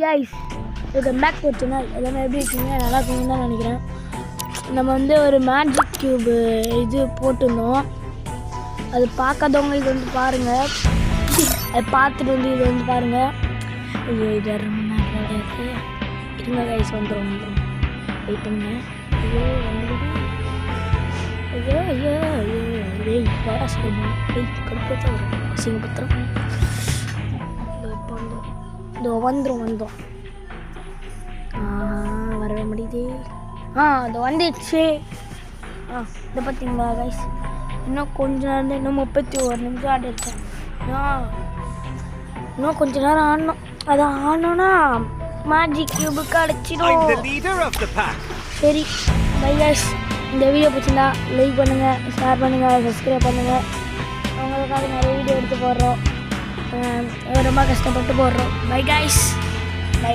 Guys welcome back to channel. எல்லாமே எப்படி இருக்கீங்க? நல்லா இருக்கீங்கன்னு தான் நினைக்கிறேன். நம்ம வந்து ஒரு மேஜிக் கியூபு இது போட்டிருந்தோம். அது பார்க்காதவங்க இது வந்து பாருங்கள். அதை பார்த்துட்டு வந்து இது வந்து பாருங்கள். ஐயோ இது ரொம்ப நேரம் இருங்க கைஸ், வந்துடும் வெயிட் பண்ணுங்க. ஐயோ ஐயோ ஐயோ ஐயோ வெய் வர சொல்லுவோம். வெய் கடுப்பா வரும் அசிங்கப்பத்திரம். இதோ வந்துடும் வரவே முடியுது. அது வந்துடுச்சு. இதை பார்த்தீங்களா கைஸ்? இன்னும் கொஞ்ச நேரம், இன்னும் 31 நிமிஷம் ஆடி இருக்கேன். இன்னும் கொஞ்ச நேரம் ஆடணும். அதை ஆடணும்னா மேஜிக் கியூபுக்கு அடிச்சிடும். சரி பை கைஸ். இந்த வீடியோ பிடிச்சிருந்தா லைக் பண்ணுங்கள், ஷேர் பண்ணுங்கள், சப்ஸ்கிரைப் பண்ணுங்கள். அவங்களுக்காக நிறைய வீடியோ எடுத்து போடுறோம். ரொம்ப கஷ்டப்பட்டு போடுறோம். Bye guys, by.